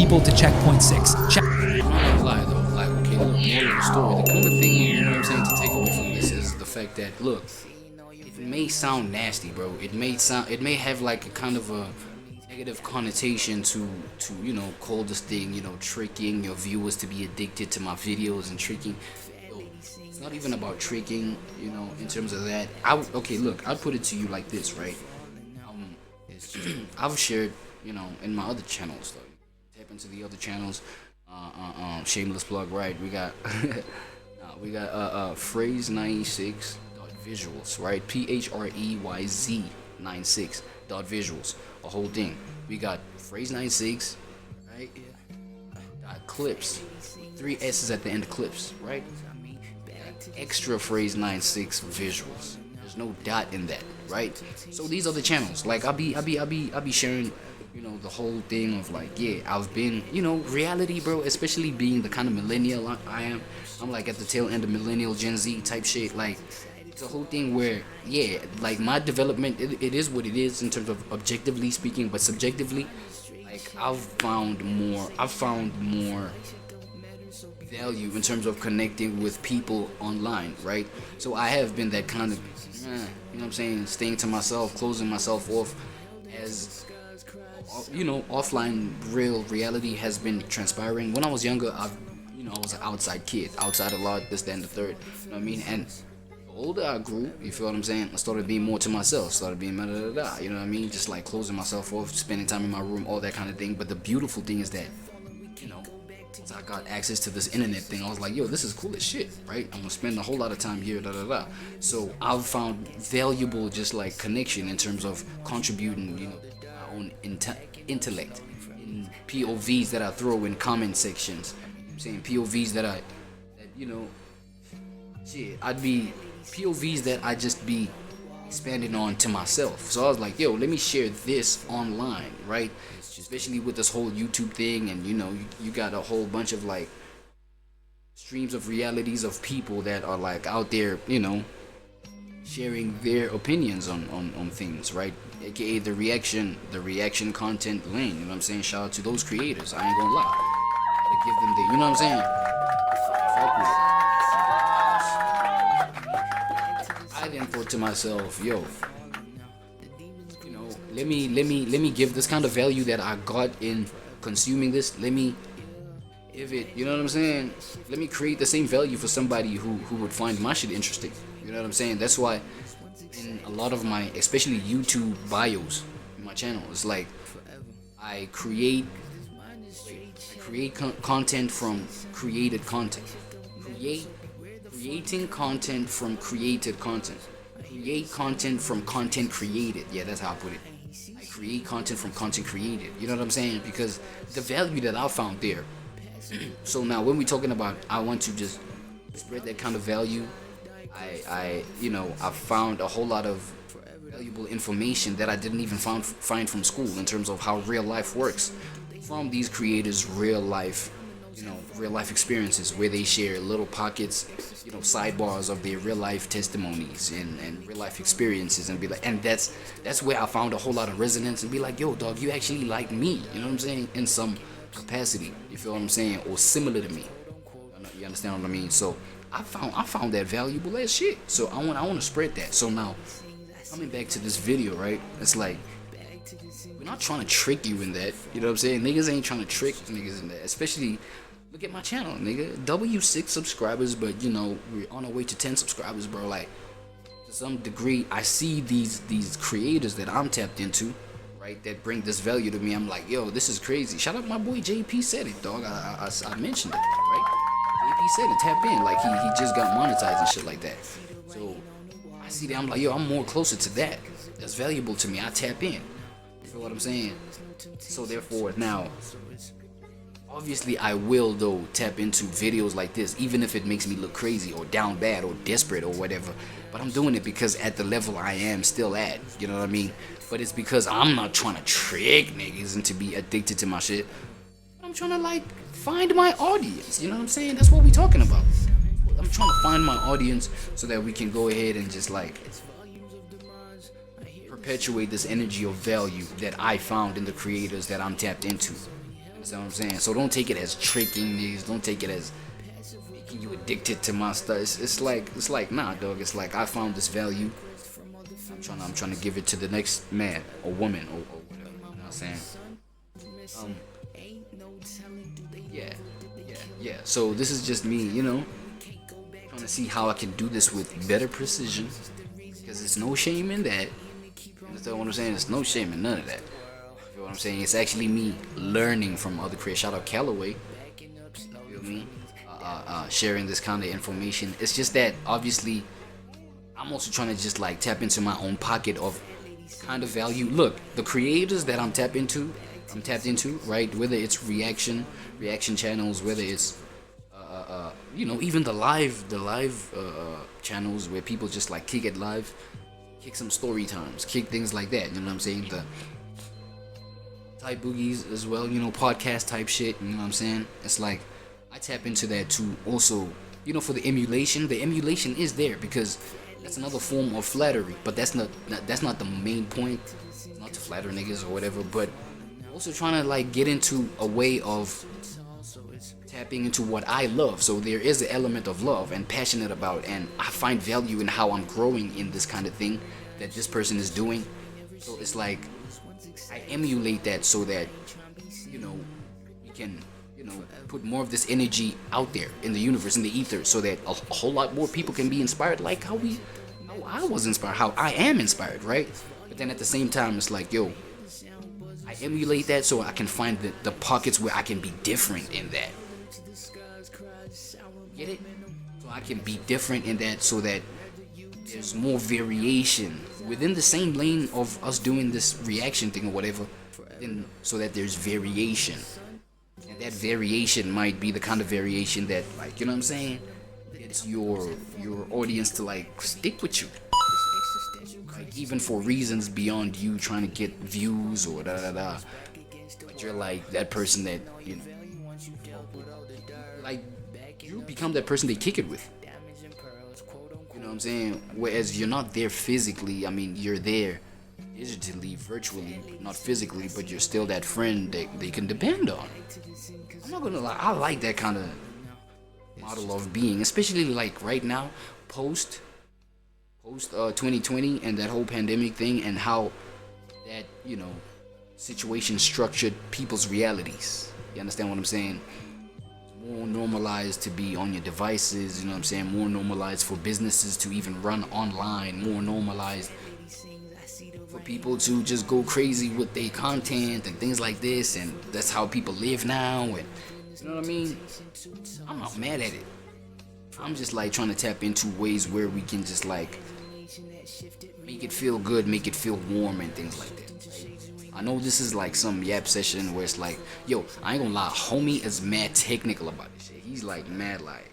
people to checkpoint 6. I'm not gonna lie though, like, okay, look, moral of the story, the kind of thing, you know what I'm saying, to take away from this is the fact that, look, it may sound nasty, bro. It may have like a kind of a negative connotation to you know, call this thing, you know, tricking your viewers to be addicted to my videos and tricking. Yo, it's not even about tricking, you know, in terms of that. Okay, look, I'll put it to you like this, right? I've shared, you know, in my other channels, though. Tap into the other channels. Shameless plug, right? We got phrase 96 visuals, right? PHREYZ 96 visuals, a whole thing. We got phrase 96, right? Clips, 3 S's at the end of clips, right? Extra phrase 96 visuals. There's no dot in that, right? So these are the channels. Like I'll be sharing, you know, the whole thing of like, yeah, I've been, you know, reality, bro, especially being the kind of millennial I am. I'm like at the tail end of millennial Gen Z type shit. Like it's a whole thing where, yeah, like my development, it is what it is in terms of objectively speaking, but subjectively, like I've found more value in terms of connecting with people online, right? So I have been that kind of, you know what I'm saying, staying to myself, closing myself off, as you know, offline real reality has been transpiring. When I was younger, I was an outside kid, outside a lot, this, that, and the third, you know what I mean? And the older I grew, you feel what I'm saying, I started being more to myself, started being you know what I mean, just like closing myself off, spending time in my room, all that kind of thing. But the beautiful thing is that, you know, since I got access to this internet thing, I was like, yo, this is cool as shit, right? I'm gonna spend a whole lot of time here, So I've found valuable, just like connection in terms of contributing, you know, my own intellect, in POVs that I throw in comment sections. I'm saying POVs that you know, shit, I'd be POVs that I just be expanding on to myself. So I was like, yo, let me share this online, right? Especially with this whole YouTube thing, and you know, you got a whole bunch of like streams of realities of people that are like out there, you know, sharing their opinions on things, right? AKA the reaction content lane. You know what I'm saying? Shout out to those creators. I ain't gonna lie. Gotta give them the, you know what I'm saying? Fuck with it. I then thought to myself, yo, you know, let me give this kind of value that I got in consuming this. Let me give it, you know what I'm saying? Let me create the same value for somebody who would find my shit interesting. You know what I'm saying? That's why in a lot of my, especially YouTube bios in my channel, it's like I create content from created content. Creating content from created content. Create content from content created. Yeah, that's how I put it. I create content from content created. You know what I'm saying? Because the value that I found there. So now when we're talking about, I want to just spread that kind of value, I found a whole lot of valuable information that I didn't even find from school in terms of how real life works from these creators' real life experiences, where they share little pockets, you know, sidebars of their real life testimonies and real life experiences, and be like, and that's where I found a whole lot of resonance, and be like, yo, dog, you actually like me, you know what I'm saying, in some capacity, you feel what I'm saying, or similar to me, you understand what I mean? So I found that valuable as shit. So I want to spread that. So now coming back to this video, right? It's like, we're not trying to trick you in that. You know what I'm saying? Niggas ain't trying to trick niggas in that. Especially, look at my channel, nigga. W6 subscribers, but you know, we're on our way to 10 subscribers, bro. Like, to some degree, I see these creators that I'm tapped into, right? That bring this value to me. I'm like, yo, this is crazy. Shout out my boy JP said it, dog. I mentioned it, right? JP said it, tap in. Like, he just got monetized and shit like that. So I see that, I'm like, yo, I'm more closer to that. That's valuable to me. I tap in. You feel what I'm saying? So therefore, now, obviously I will though tap into videos like this, even if it makes me look crazy or down bad or desperate or whatever. But I'm doing it because at the level I am still at, you know what I mean? But it's because I'm not trying to trick niggas into be addicted to my shit. I'm trying to like find my audience, you know what I'm saying? That's what we talking about. I'm trying to find my audience so that we can go ahead and just like perpetuate this energy of value that I found in the creators that I'm tapped into. understand what I'm saying? So don't take it as tricking niggas. Don't take it as making you addicted to my stuff. It's like nah, dog. It's like I found this value. I'm trying to give it to the next man or woman or whatever. You know what I'm saying? Yeah, yeah. So this is just me, trying to see how I can do this with better precision. Because there's no shame in that. You understand what I'm saying? There's no shame in none of that. You know what I'm saying? It's actually me learning from other creators. Shout out Callaway. You feel me? Sharing this kind of information. It's just that obviously I'm also trying to just like tap into my own pocket of kind of value. Look, the creators that I'm tapped into, right? Whether it's reaction channels, whether it's even the live channels where people just like kick it live, kick some story times, kick things like that. You know what I'm saying? The type boogies as well, podcast type shit. You know what I'm saying? It's like I tap into that too. Also, for the emulation is there because that's another form of flattery. But that's not the main point. Not to flatter niggas or whatever, but also trying to like get into a way of tapping into what I love. So there is an element of love and passionate about, and I find value in how I'm growing in this kind of thing that this person is doing. So it's like I emulate that so that we can put more of this energy out there in the universe, in the ether, so that a whole lot more people can be inspired like how I was inspired, how I am inspired, right? But then at the same time, it's like, I emulate that so I can find the pockets where I can be different in that. Get it? So I can be different in that so that there's more variation within the same lane of us doing this reaction thing or whatever, so that there's variation. And that variation might be the kind of variation that, like, you know what I'm saying? It's your audience to like stick with you. Like, even for reasons beyond you trying to get views or da. But you're like that person that, like, you become that person they kick it with. You know what I'm saying? Whereas you're not there physically. I mean, you're there digitally, virtually, not physically, but you're still that friend that they can depend on. I'm not gonna lie, I like that kind of model of being, especially like right now, post 2020 and that whole pandemic thing, and how that situation structured people's realities. You understand what I'm saying? More normalized to be on your devices, you know what I'm saying? More normalized for businesses to even run online, more normalized for people to just go crazy with their content and things like this, and that's how people live now, and you know what I mean? I'm not mad at it. I'm just like trying to tap into ways where we can just like make it feel good, make it feel warm and things like that. I know this is like some yap session where it's like, I ain't gonna lie, homie is mad technical about this shit. He's like mad like